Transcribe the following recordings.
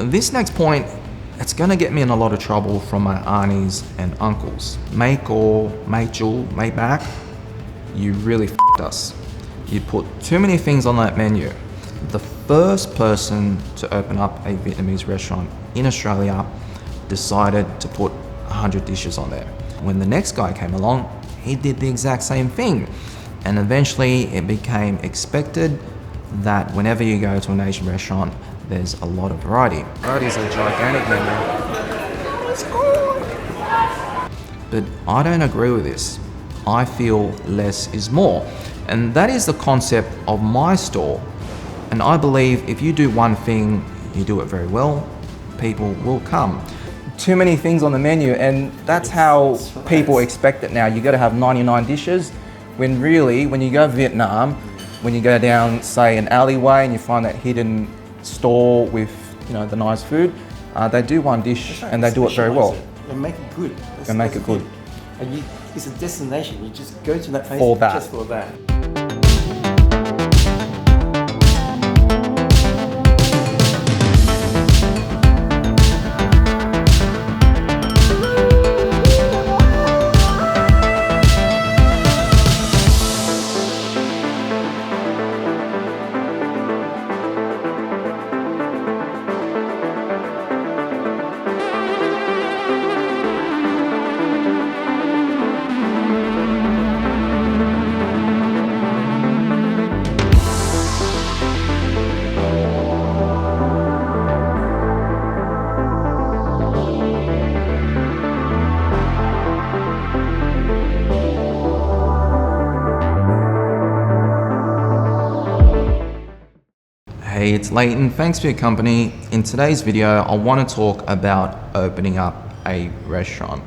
This next point, it's gonna get me in a lot of trouble from my aunties and uncles. Mate or mate Jewel, mate back, you really f***ed us. You put too many things on that menu. The first person to open up a Vietnamese restaurant in Australia decided to put 100 dishes on there. When the next guy came along, he did the exact same thing. And eventually it became expected that whenever you go to an Asian restaurant, there's a lot of variety. Variety is a gigantic menu. Let's go! But I don't agree with this. I feel less is more. And that is the concept of my store. And I believe if you do one thing, you do it very well, people will come. Too many things on the menu, and that's how people expect it now. You got to have 99 dishes, when really, when you go to Vietnam, when you go down, say, an alleyway and you find that hidden store with, you know, the nice food, they do one dish and they do it very well. They make it good. They make it good. And it's a destination. You just go to that place for that. Just for that. Hey, it's Leighton. Thanks for your company. In today's video, I want to talk about opening up a restaurant.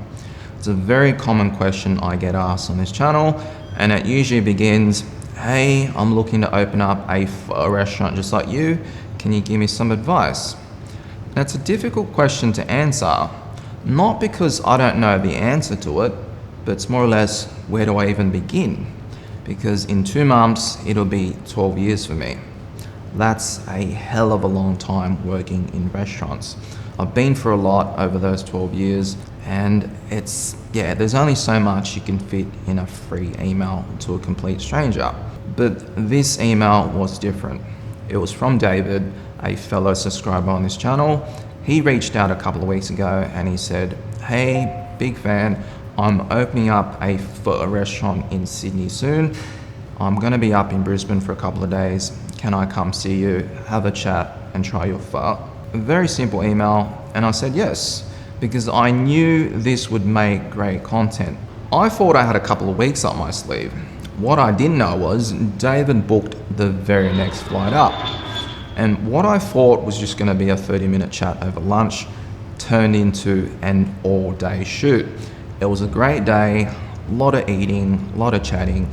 It's a very common question I get asked on this channel, and it usually begins, hey, I'm looking to open up a restaurant just like you. Can you give me some advice? Now, it's a difficult question to answer, not because I don't know the answer to it, but it's more or less, where do I even begin? Because in 2 months, it'll be 12 years for me. That's a hell of a long time working in restaurants. I've been through a lot over those 12 years, and there's only so much you can fit in a free email to a complete stranger. But this email was different. It was from David, a fellow subscriber on this channel. He reached out a couple of weeks ago and he said, hey, big fan, I'm opening up a pho restaurant in Sydney soon. I'm gonna be up in Brisbane for a couple of days. Can I come see you, have a chat, and try your pho? A very simple email, and I said yes, because I knew this would make great content. I thought I had a couple of weeks up my sleeve. What I didn't know was David booked the very next flight up. And what I thought was just gonna be a 30-minute chat over lunch turned into an all-day shoot. It was a great day, a lot of eating, a lot of chatting.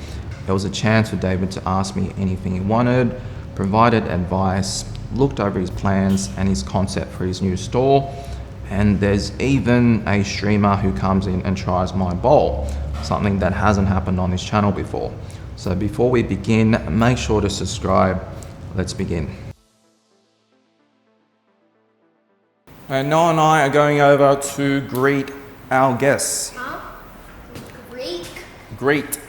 There was a chance for David to ask me anything he wanted, provided advice, looked over his plans and his concept for his new store. And there's even a streamer who comes in and tries my bowl, something that hasn't happened on this channel before. So before we begin, make sure to subscribe. Let's begin. And Noah and I are going over to greet our guests. Huh? Greet.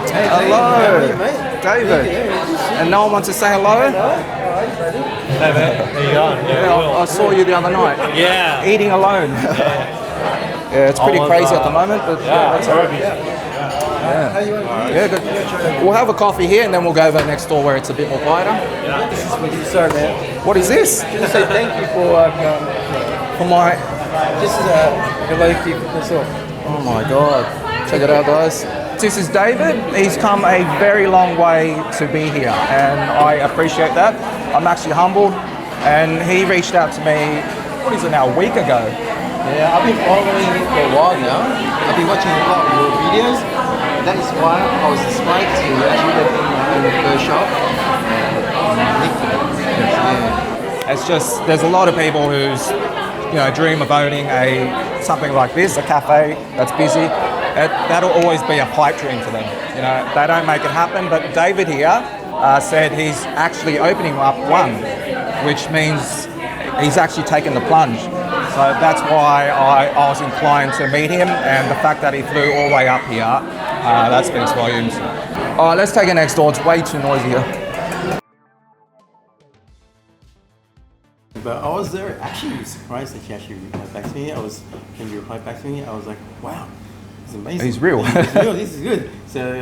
Hey, hello, David. And Noah wants to say hello? Hey man, how you going? I saw you the other night. Yeah. Eating alone. Yeah, it's pretty crazy at the moment, but that's all right. Yeah, good. We'll have a coffee here and then we'll go over next door where it's a bit more quieter. This is for you, sir, man. What is this? Just say thank you for my... This is a hello key for myself. Oh my God. Check it out, guys. This is David. He's come a very long way to be here and I appreciate that. I'm actually humbled, and he reached out to me, what is it now, a week ago? Yeah, I've been following you for a while now. I've been watching a lot of your videos. That is why I was inspired to actually open the first shop. It's just, there's a lot of people who's, dream of owning something like this, a cafe that's busy. That'll always be a pipe dream for them. They don't make it happen, but David here, said he's actually opening up one, which means he's actually taken the plunge. So that's why I was inclined to meet him, and the fact that he flew all the way up here, that speaks volumes. All right, let's take it next door. It's way too noisy here. But I was there actually surprised that she actually replied back to me. When you replied back to me, I was like, wow, it's amazing. He's real. He's real, this is good. So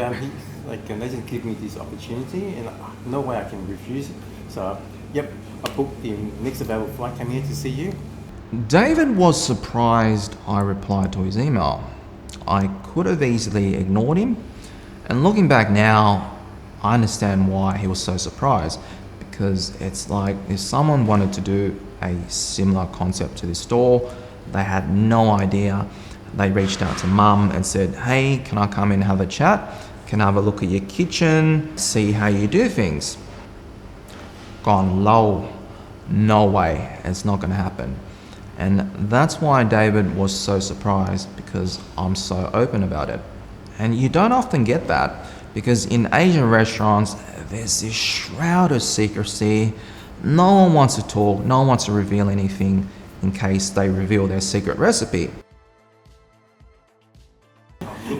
they just give me this opportunity, and no way I can refuse it. So, yep, I booked the next available flight, came here to see you. David was surprised I replied to his email. I could have easily ignored him, and looking back now, I understand why he was so surprised, because it's like if someone wanted to do a similar concept to this store, they had no idea. They reached out to mum and said, hey, can I come in and have a chat? Can I have a look at your kitchen, see how you do things? Gone low, no way, it's not gonna happen. And that's why David was so surprised, because I'm so open about it. And you don't often get that, because in Asian restaurants, there's this shroud of secrecy. No one wants to talk, no one wants to reveal anything in case they reveal their secret recipe.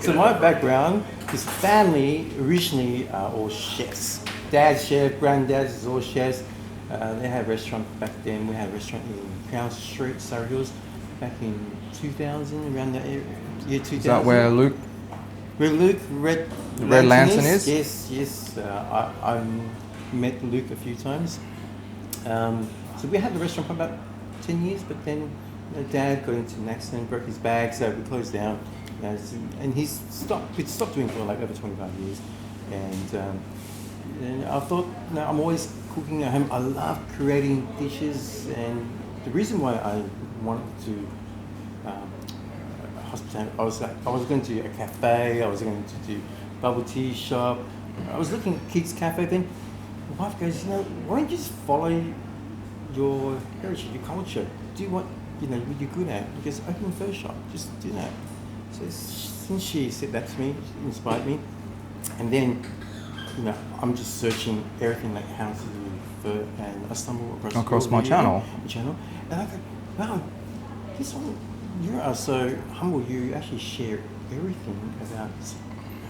So my background, his family originally are all chefs. Dad's chef, granddad's is all chefs. They had a restaurant back then. We had a restaurant in Crown Street, Surrey Hills, back in 2000, around the year 2000. Is that where Luke? Where Luke Red Lantern is? Yes. I met Luke a few times. So we had the restaurant for about 10 years, but then Dad got into an accident, broke his back, so we closed down. And we'd stopped doing it for like over 25 years. And I thought, I'm always cooking at home. I love creating dishes, and the reason why I wanted to hospitality, I was going to a cafe, I was going to do bubble tea shop. I was looking at kids cafe. Then my wife goes, why don't you just follow your heritage, your culture, do what you're good at. You just open a pho shop, just do that. So since she said that to me, it inspired me, and then. I'm just searching everything like how to do pho, and I stumbled across my channel, and I go, wow, this one, you are so humble. You actually share everything about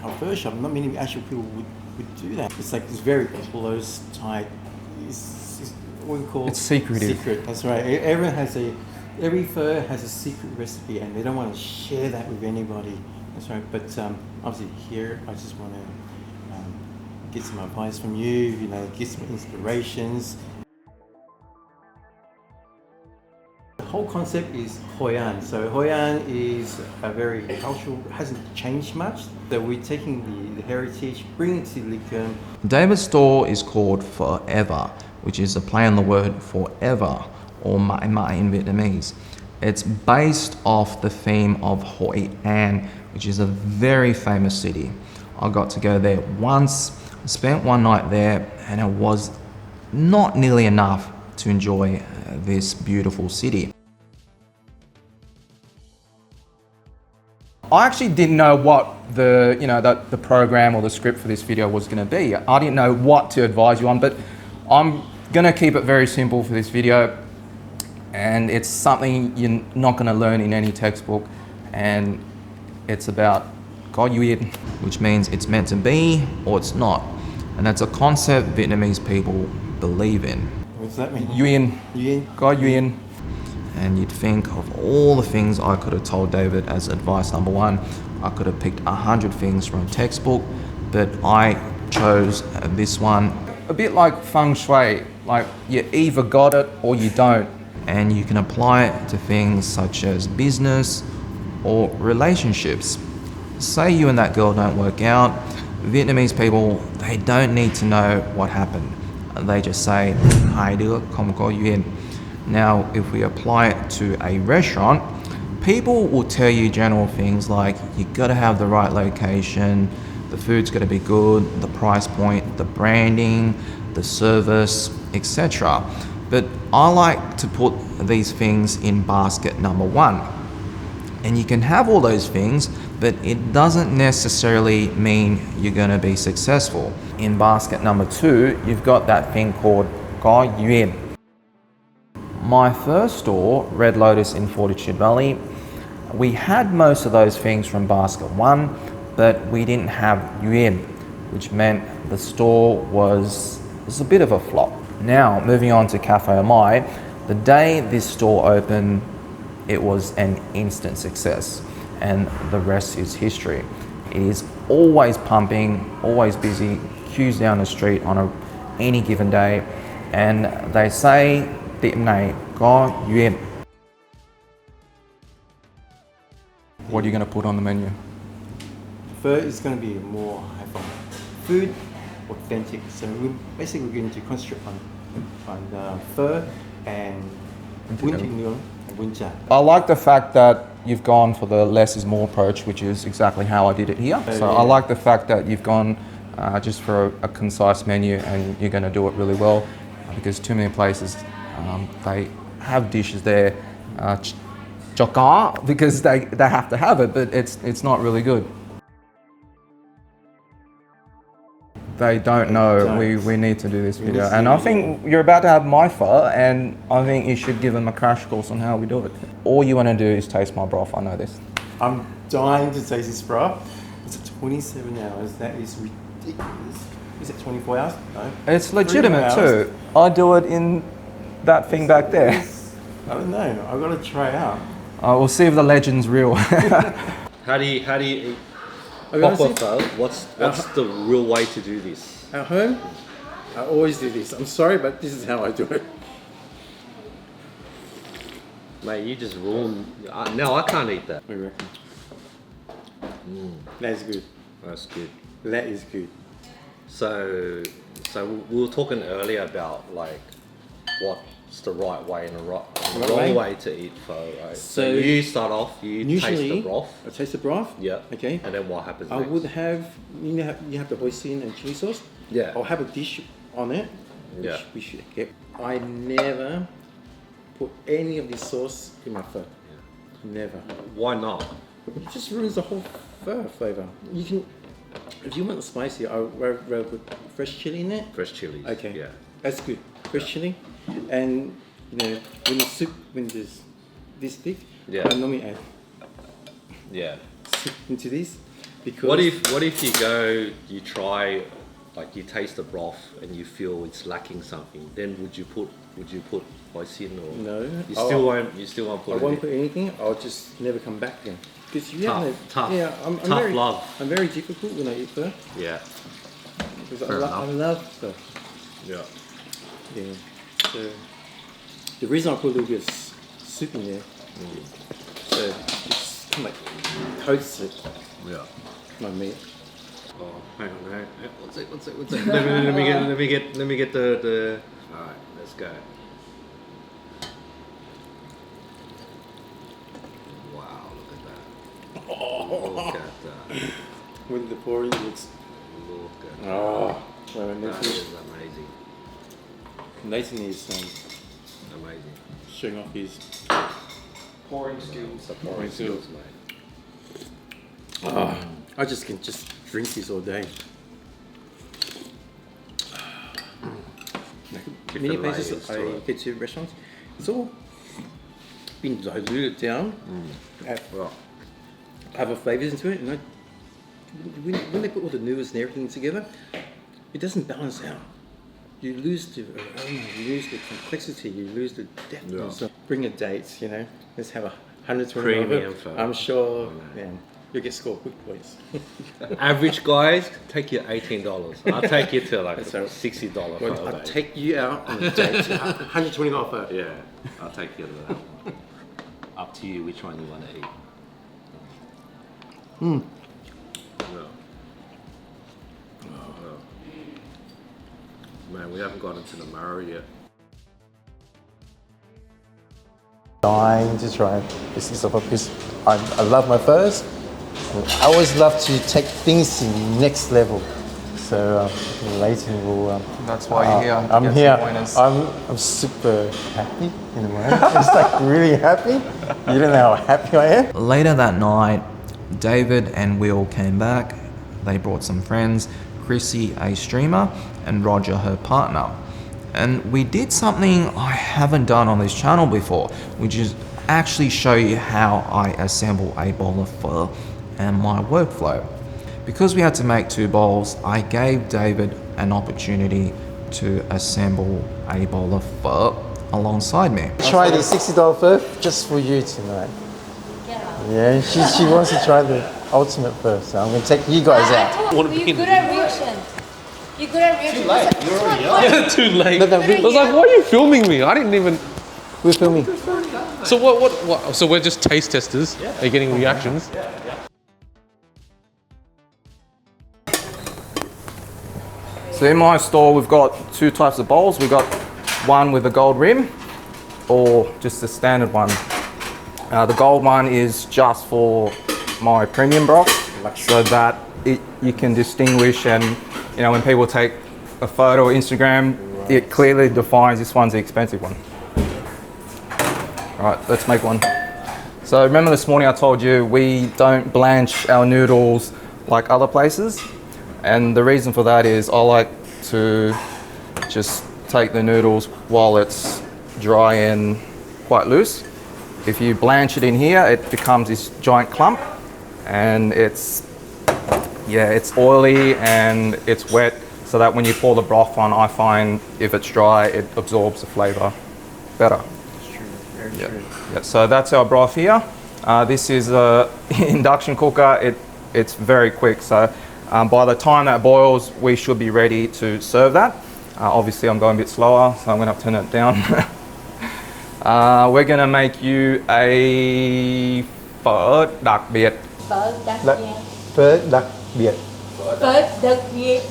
our pho shop. Not many actual people would do that. It's like it's very close, tight. It's what we call secretive. Secret. That's right. Every pho has a secret recipe, and they don't want to share that with anybody. That's right. But obviously here, I just want to. Get some advice from you, get some inspirations. The whole concept is Hoi An. So Hoi An is a very cultural, hasn't changed much. So we're taking the heritage, bringing it to Leighton. David's store is called Pho Eva, which is a play on the word forever, or Mai Mai in Vietnamese. It's based off the theme of Hoi An, which is a very famous city. I got to go there once. Spent one night there, and it was not nearly enough to enjoy this beautiful city. I actually didn't know what the program or the script for this video was going to be. I didn't know what to advise you on, but I'm going to keep it very simple for this video, and it's something you're not going to learn in any textbook, and it's about Duyên, which means it's meant to be or it's not. And that's a concept Vietnamese people believe in. What does that mean? Duyên. God Duyên. And you'd think of all the things I could have told David as advice number one. I could have picked 100 things from a textbook, but I chose this one. A bit like feng shui, like you either got it or you don't. And you can apply it to things such as business or relationships. Say you and that girl don't work out. Vietnamese people, they don't need to know what happened. They just say, hai đứa không có duyên. Now, if we apply it to a restaurant, people will tell you general things like you gotta have the right location, the food's gotta be good, the price point, the branding, the service, etc. But I like to put these things in basket number one. And you can have all those things, but it doesn't necessarily mean you're going to be successful. In basket number 2, you've got that thing called Duyên. My first store, Red Lotus in Fortitude Valley, we had most of those things from basket 1, but we didn't have Duyên, which meant the store was a bit of a flop. Now, moving on to Cafe Amai, the day this store opened, it was an instant success, and the rest is history. It is always pumping, always busy, queues down the street on any given day, and they say tiệm này có duyên. What are you going to put on the menu? Pho is going to be more have food, authentic. So basically we're going to concentrate on pho and bún thịt and bún chả. I like the fact that you've gone for the less is more approach, which is exactly how I did it here. So yeah. I like the fact that you've gone just for a concise menu, and you're going to do it really well, because too many places they have dishes there because they have to have it, but it's not really good. They don't know we need to do this video, and I think you're about to have my pho, and I think you should give them a crash course on how we do it. All you want to do is taste my broth. I know this. I'm dying to taste this broth. It's 27 hours. That is ridiculous. Is it 24 hours? No. It's legitimate too. I do it in that thing back there. I don't know. I've got to try it out. We'll see if the legend's real. How do you eat proper pho? What's the real way to do this? At home, I always do this. I'm sorry, but this is how I do it. Mate, you just ruined. No, I can't eat that. What do you reckon? That's good. That's good. That is good. So we were talking earlier about like what's the right way and the wrong way to eat pho, right? So you start off, you taste the broth. I taste the broth. Yeah. Okay. And then what happens I next? would have you have the hoisin and chili sauce. Yeah. I'll have a dish on it. Yeah. Which we should get. I never put any of this sauce in my pho. Yeah. Never. Why not? It just ruins the whole pho flavor. You can, if you want spicy, I would rather put fresh chili in it. Fresh chilies. Okay. Yeah. That's good. Fresh chili, and you know when there's this thick, Yeah. I normally add soup into this because. What if you try, like you taste the broth and you feel it's lacking something? Then would you put hoisin or No. You still won't put. I it won't in? put anything. I'll just never come back again. Because you Tough. Yeah, I'm Tough very, love. I'm very difficult when I eat pho. Yeah. Because Fair I love pho. Yeah. Yeah. So the reason I put a little bit of soup in there, so it's kind of like coats it. Yeah. My meat. Oh, hang on. What's it? Let me get the. All right, let's go. Wow, look at that. Look at that. When the pouring looks. Look at that. Oh, well, That is amazing. Leighton is Amazing. showing off his Pouring skills. The pouring skills, mate. I just can drink this all day. Many places layers I to it. get to restaurants, it's all been diluted down, Well, other flavors into it, and when they put all the noodles and everything together, it doesn't balance out. You lose the aroma, you lose the complexity, you lose the depth. Yeah. So bring a date, you know. Let's have 120 Premium of it. pho. I'm sure, you'll get scored good points. average guys, take you $18. I'll take you to like So- $60 Well, pho. I'll take you out on a date. 120 off it. Yeah, I'll take you to that one. Up to you which one you want to eat. Yeah. Man, we haven't got into the marrow yet. Dying to try this is because I love my pho's. I always love to take things to the next level. So Leighton will. That's why you're here. I'm Get some here. pointers. I'm super happy in the moment. It's like really happy. You don't know how happy I am. Later that night, David and Will came back. They brought some friends, Kwissty, a streamer, and Roger, her partner. And we did something I haven't done on this channel before, which is actually show you how I assemble a bowl of pho and my workflow. Because we had to make 2 bowls, I gave David an opportunity to assemble a bowl of pho alongside me. Try the $60 pho just for you tonight. Yeah, she wants to try the ultimate pho, so I'm going to take you guys out. You're good at reaction. You're good at reaction. Too late. You're already up. Yeah, too late. No, I was like, why are you filming me? I didn't even... We're filming. So what? So we're just taste testers. Yeah. Are you getting reactions? Yeah. So in my store, we've got 2 types of bowls. We've got one with a gold rim, or just a standard one. The gold one is just for my premium broth, so that you can distinguish, and you know, when people take a photo or Instagram, it clearly defines this one's the expensive one. All right, let's make one. So remember this morning I told you we don't blanch our noodles like other places, and the reason for that is I like to just take the noodles while it's dry and quite loose. If you blanch it in here, it becomes this giant clump, and it's oily and it's wet, so that when you pour the broth on, I find if it's dry, it absorbs the flavor better. It's true, very true. Yeah, so that's our broth here. This is a induction cooker. It's very quick, so by the time that boils, we should be ready to serve that. Obviously, I'm going a bit slower, so I'm going to turn it down. We're going to make you a phở đặc biệt. Phở đặc biệt. Phở đặc biệt. Phở đặc biệt.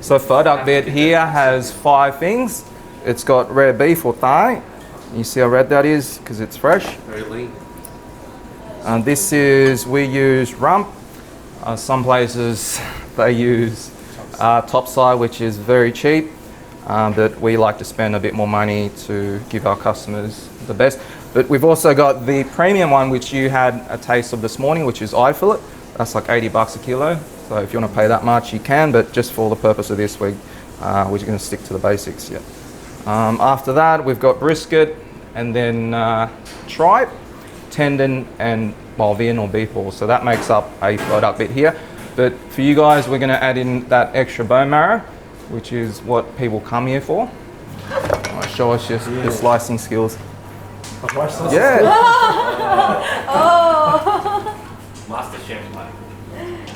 So phở đặc biệt here has 5 things. It's got red beef or thigh. You see how red that is because it's fresh. Very lean. And this is, we use rump. Some places they use topside, which is very cheap, but we like to spend a bit more money to give our customers the best. But we've also got the premium one, which you had a taste of this morning, which is eye fillet. That's like $80 a kilo. So if you want to pay that much, you can, but just for the purpose of this, we're going to stick to the basics. Yeah. After that, we've got brisket, and then tripe, tendon, and bovine or beef balls. So that makes up a phở đặc biệt here. But for you guys, we're going to add in that extra bone marrow, which is what people come here for. Show us your slicing skills. Yeah. Master chef,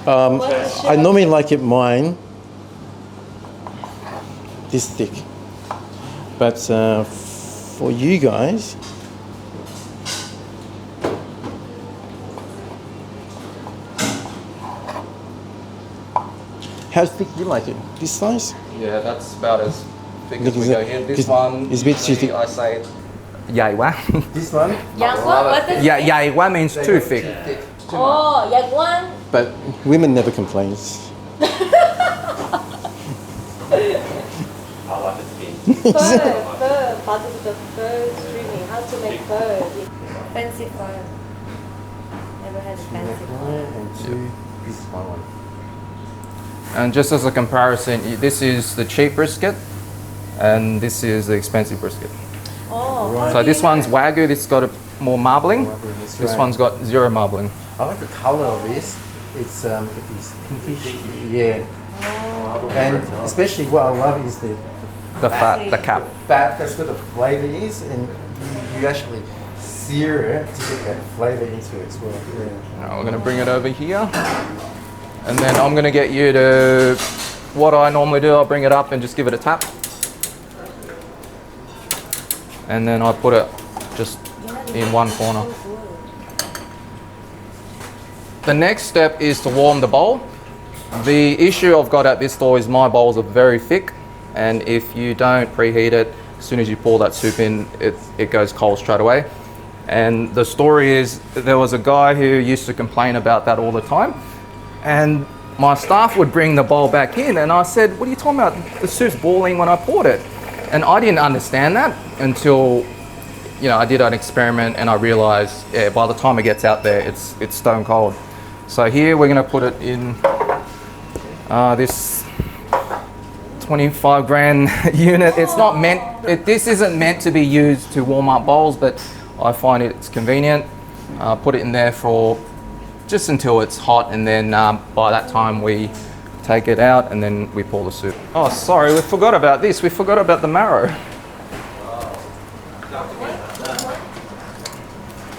I normally like it mine this thick, but for you guys, how thick do you like it? This size? Yeah, that's about as thick as Look, we is go it- here. This is- one, is a bit too usually thick. I say dày quá. This one? Young one? What does Yeah, dày quá means too thick. Oh, young one. But women never complains. I like it thin. Pho. Part of the pho streaming. How to make pho. Fancy pho. Never had a fancy pho. And 2, this is my one. And just as a comparison, this is the cheap brisket, and this is the expensive brisket. Oh, Right. So this one's Wagyu, this got a more marbling. That's This right. one's got 0 marbling. I like the color of this. It's pinkish. Yeah. And especially what I love is the The fat, the cap. fat. That's where the flavor is, and you actually sear it to get that flavor into it as well. Yeah. Now we're gonna bring it over here. And then I'm gonna get you to, what I normally do, I'll bring it up and just give it a tap. And then I put it just in one corner. The next step is to warm the bowl. The issue I've got at this store is my bowls are very thick, and if you don't preheat it, as soon as you pour that soup in, it goes cold straight away. And the story is, there was a guy who used to complain about that all the time, and my staff would bring the bowl back in, and I said, what are you talking about? The soup's boiling when I poured it. And I didn't understand that until, you know, I did an experiment and I realized, yeah, by the time it gets out there, it's stone cold. So here we're gonna put it in this 25 grand unit. It's not meant, this isn't meant to be used to warm up bowls, but I find it's convenient. Put it in there for just until it's hot, and then by that time we take it out and then we pour the soup. Oh, sorry, we forgot about this. We forgot about the marrow.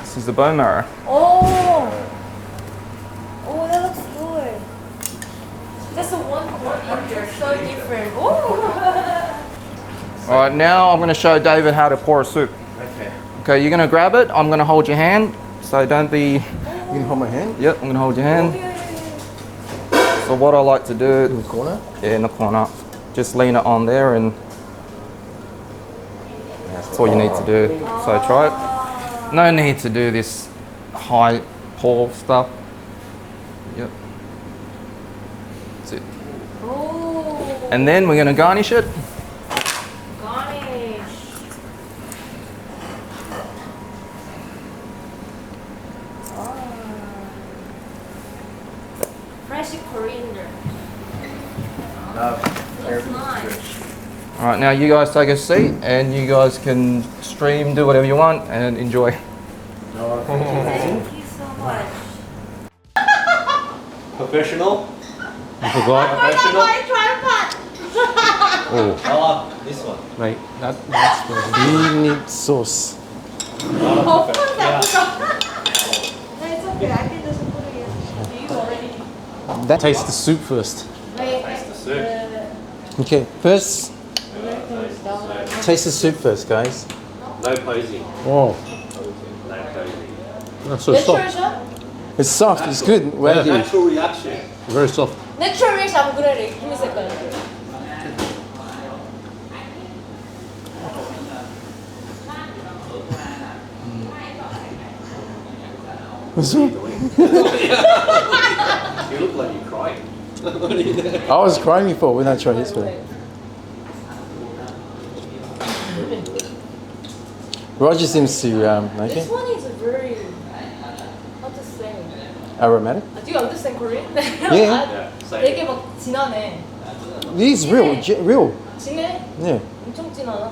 This is the bone marrow. Oh, that looks good. That's a one They're so different. Oh. All right, now I'm going to show David how to pour a soup. Okay. Okay, you're going to grab it. I'm going to hold your hand, so don't be. You can hold my hand Yep, I'm going to hold your hand. Yeah. So what I like to do, in the corner. yeah, in the corner, just lean it on there, and that's all you need to do. So try it. No need to do this high pour stuff. Yep. That's it. Oh. And then we're going to garnish it. Garnish. Fresh coriander. Looks nice. All right, now you guys take a seat, and you guys can stream, do whatever you want, and enjoy. Thank you so much. Professional. You forgot, Professional. oh, Oh, this one. mate, that's the. You need sauce. Of course I forgot. No, it's okay. I can just put it in. Do you already? That Taste the soup first. Taste the soup. okay. First, taste the soup first, guys. No posing. Oh, No posing. that's so Natural soft. shot? It's soft. It's good. Well, Yeah. Natural reaction. Very soft. Natural reaction. I'm good at it. Give me a second. What's wrong? You look like you're crying. I was crying before when I tried this one. Roger seems to like This it. one is very, how to say? Aromatic. Do you understand Korean? Yeah. 되게 막 진하네. This is real. Real. 진해? Yeah. 엄청 진하다.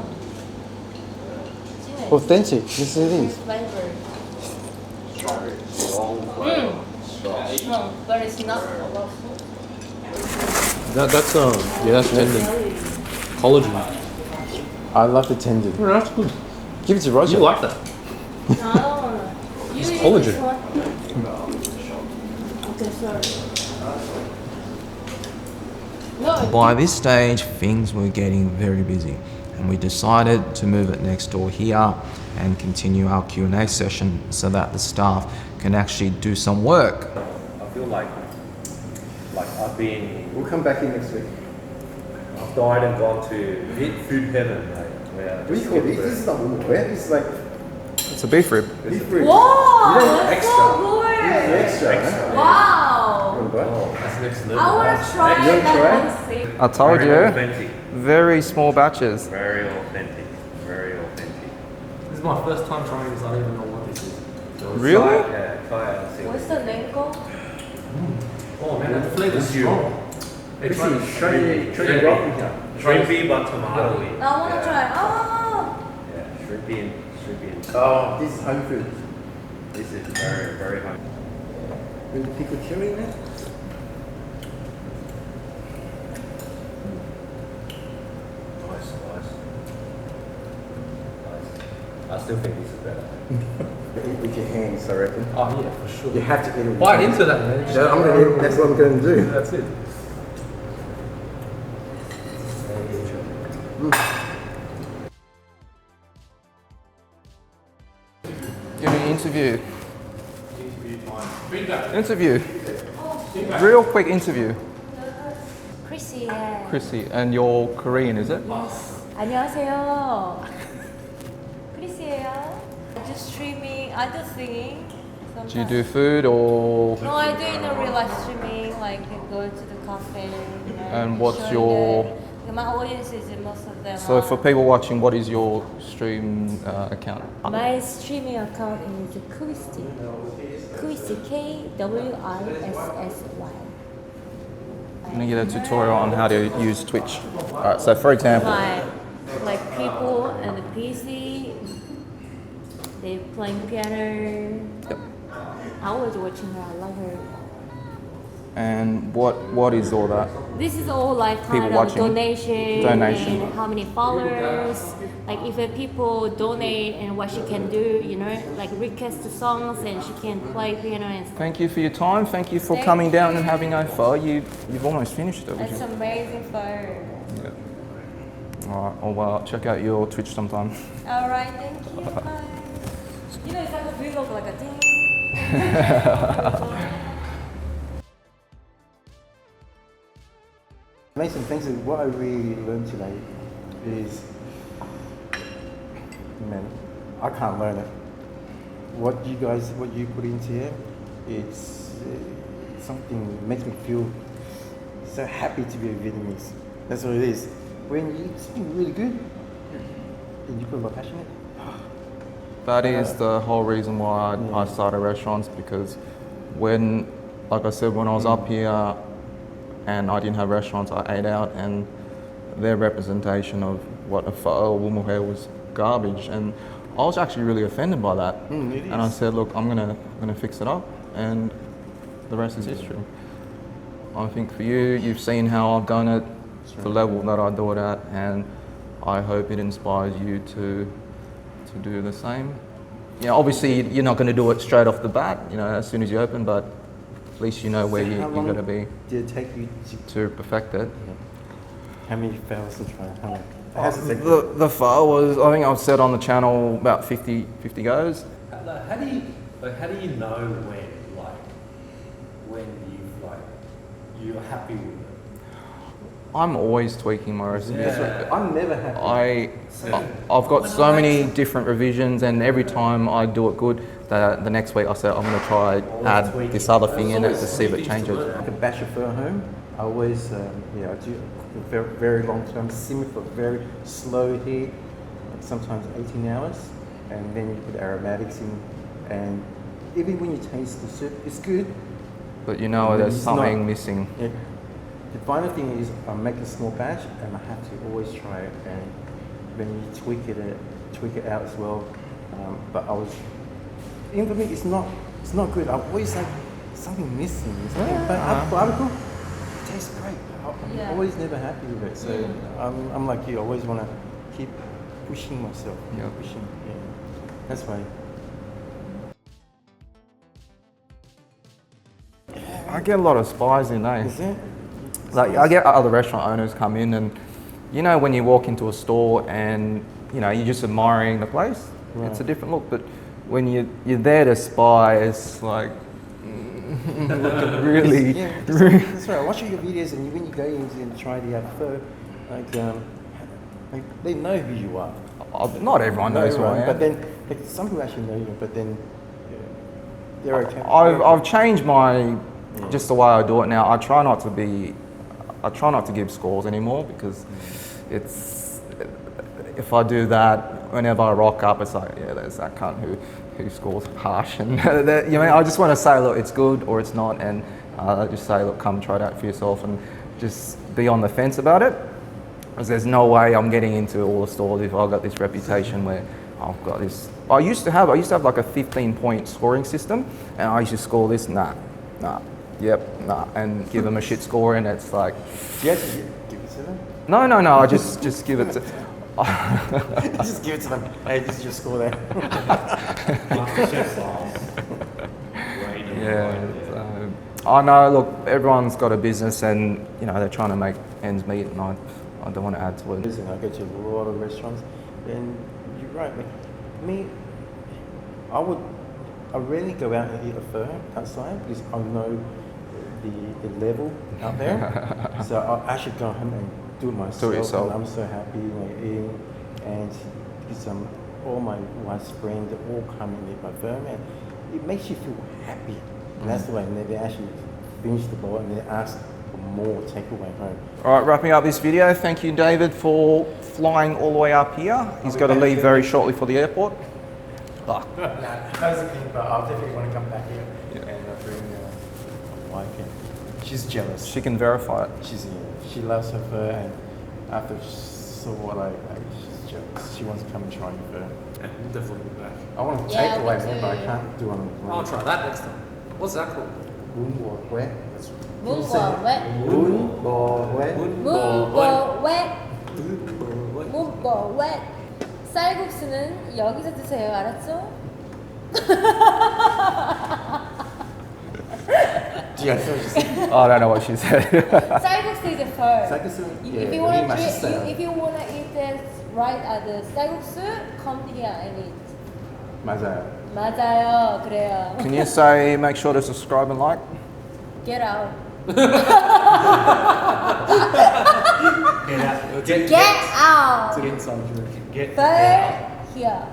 진해. Authentic. This is it. Flavor. Strong flavor. Strong. No, but it's not a lot. That's yeah, that's tendon. Collagen. I love the tendon. Oh, that's good. Give it to Roger. You like that? No. It's collagen. Okay, sorry. No. By this stage, things were getting very busy, and we decided to move it next door here and continue our Q&A session so that the staff can actually do some work. I feel like I've been. We'll come back in next week. I've died and gone to food heaven, mate. Where What do you call this? This is not wet. This is like It's a beef rib. beef rib. Whoa, You that's so good. Extra. Wow. Huh? That's next I level. want to try You wanna that try? one thing. I told Very you, authentic. very small batches. Very authentic. Very authentic. This is my first time trying this. I don't even know what this is. Really? Try it, yeah, try it and see. What's the name called? Oh man, the flavor is strong. Shrimpy but tomato-y. I want to try. Oh. Yeah, shrimpy and Oh, this is home food. this is very, very home. With the pickled chili in it. Nice. I still think this is better. Eat with your hands, I reckon. Oh yeah, for sure. You have to eat it. with Bite your into that, man. hands. Yeah, I'm gonna eat. That's what I'm gonna do. That's it. Give me an interview. Interview. Real quick interview. Chrissy. Chrissy, and you're Korean, is it? 안녕하세요. 크리스예요. I do streaming. I do singing. Do you do food or? No, I do in a real life streaming. Like go to the cafe. You know, And what's showing your- the my audience is most of them. So for people watching, what is your stream account? My streaming account is Kwissty. Kwissty, Kwissy. I'm gonna get a tutorial on how to use Twitch. Alright, so for example, Like people and the PC, they playing piano. Yep. I was watching her. I love her. and what is all that? This is all like People kind of watching. donation Donation. and how many followers. Like if people donate and what she can do, you know, like request the songs and she can play piano and stuff. Thank you for your time. Thank you for Thank coming down you. and having a pho. You've almost finished it. Which It's is, amazing for her. alright, I'll check out your Twitch sometime. All right, thank you. Bye. You know, it's like a vlog, like a thing. Amazing things is what I really learned today is, man, I can't learn it. What you put into here, it's something that makes me feel so happy to be a Vietnamese. That's what it is. When you eat something really good, and you put a lot of passion in it. That is the whole reason why I started restaurants, because when, like I said, when I was up here and I didn't have restaurants, I ate out, and their representation of what a pho or wumu was garbage, and I was actually really offended by that. And I said, look, I'm gonna fix it up, and the rest is history. I think for you, you've seen how I've done it, the level that I do it at, and I hope it inspires you to do the same. You know, obviously you're not going to do it straight off the bat, you know, as soon as you open, but at least you know where you're going to be Did it take you to perfect it. how many fails to try? How many? The pho was, I think I've said on the channel, about 50 goes. How do you know when you're happy with it? I'm always tweaking my recipe. I'm never happy. I've got so many different revisions, and every time I do it good, the next week I say I'm going to try add this other thing in it to see if it changes. Like a batch of pho at home, I always, I do a very long term, simmer for very slow heat, like sometimes 18 hours, and then you put aromatics in, and even when you taste the soup, it's good. But you know, there's It's something not- missing. Yeah. The final thing is I make a small batch, and I have to always try it, and then you tweak it out as well. But even for me, it's not good. I always like something missing. But barbecue, it tastes great. I'm always never happy with it. So I'm like you. I always want to keep pushing myself. Yeah. Pushing. Yeah. That's why. I get a lot of spies in, eh? Is it? Like, I get other restaurant owners come in, and you know, when you walk into a store and you know you're just admiring the place, it's a different look. But when you're there to spy, it's like really. Yeah, that's right. I watch your videos, and when you go in and try the pho, like they know who you are. Not everyone knows who I am. But then some people actually know you. But then they're okay. I've changed my just the way I do it now. I try not to give scores anymore, because it's, if I do that, whenever I rock up, it's like, yeah, there's that cunt who scores harsh, and you know, I just want to say, look, it's good or it's not, and just say, look, come try it out for yourself, and just be on the fence about it, because there's no way I'm getting into all the stores if I've got this reputation where I've got this. I used to have like a 15-point scoring system, and I used to score this, nah, and give them a shit score, and it's like, Yeah, give it to them. no, I just give it to. Just give it to them. Hey, this is your score there. I know. Look, everyone's got a business, and you know they're trying to make ends meet, and I don't want to add to it. Listen, I go to a lot of restaurants, and you're right. Like me, I rarely go out and eat a pho outside because I know the level out there. So I should go home and do it myself. Do it yourself. And I'm so happy eating, and because all my wife's friends they all come and eat my pho, and it makes you feel happy. And that's the way. And they actually finish the bowl and they ask for more takeaway home. All right, wrapping up this video. Thank you, David, for flying all the way up here. He's got to leave very shortly for the airport. That was the thing, but I'll definitely want to come back here and bring my wife in. She's jealous. She can verify it. She loves her fur, and after she saw what I she's jealous. She wants to come and try new fur. Yeah, we'll definitely be back. I want to Yeah, take away me man, but I too. can't do on I'll try that next time. What's that called? where? 문보 왜? where? 문보 왜? 문보 왜? 쌀국수는 여기서 드세요, 알았죠? Do you understand what she said? I don't know what she said. 쌀국수 is the first. If you wanna if you wanna eat this right at the 쌀국수, come here and eat. 맞아요. 맞아요, 그래요. Can you say make sure to subscribe and like? Get out. Get out. Get out. Get inside joke. Get Third here.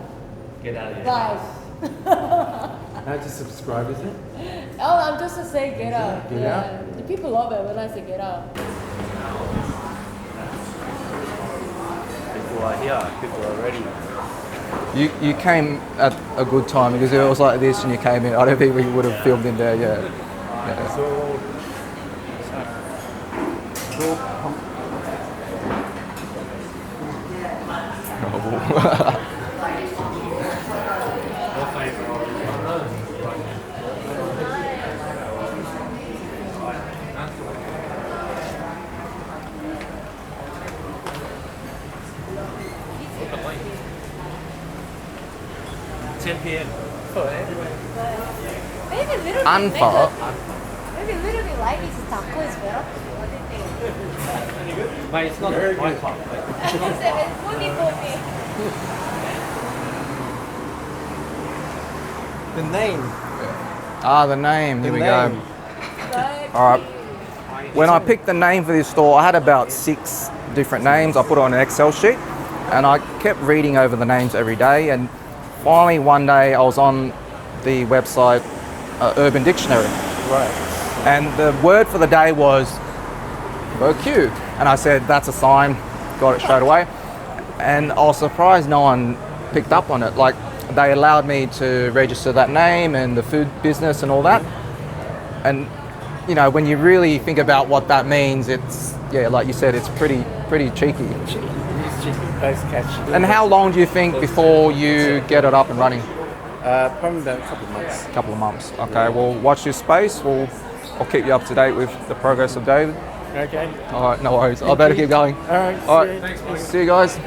Get out of here. Guys. How to subscribe, is it? Oh, I'm just to say get out. Get yeah. out? The people love it when I say get out. People are here. People are ready. You came at a good time because it was like this and you came in. I don't think we would have filmed in there, yeah. So, Maybe a little bit Unfollow. better. Maybe a little bit light is taco is better. What do you think? Mate, it's not very good. the name. The name, here we name. go. All right. When I picked the name for this store, I had about 6 different names. I put it on an Excel sheet and I kept reading over the names every day, and finally one day I was on the website Urban Dictionary. Right. And the word for the day was Q. And I said, that's a sign, got it straight away. And I was surprised no one picked up on it. Like, they allowed me to register that name and the food business and all that. And, you know, when you really think about what that means, it's, yeah, like you said, it's pretty cheeky. It's cheeky, both catchy. And how long do you think before you get it up and running? Probably about a couple of months. Couple of months. Okay, well, watch this space. I'll keep you up to date with the progress of David. Okay. All right, no worries. I better keep going. All right. All right, see you guys.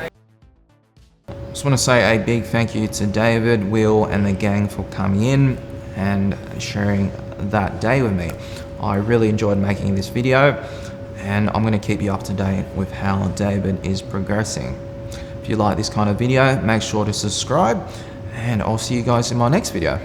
Just want to say a big thank you to David, Will, and the gang for coming in and sharing that day with me. I really enjoyed making this video, and I'm going to keep you up to date with how David is progressing. If you like this kind of video, make sure to subscribe, and I'll see you guys in my next video.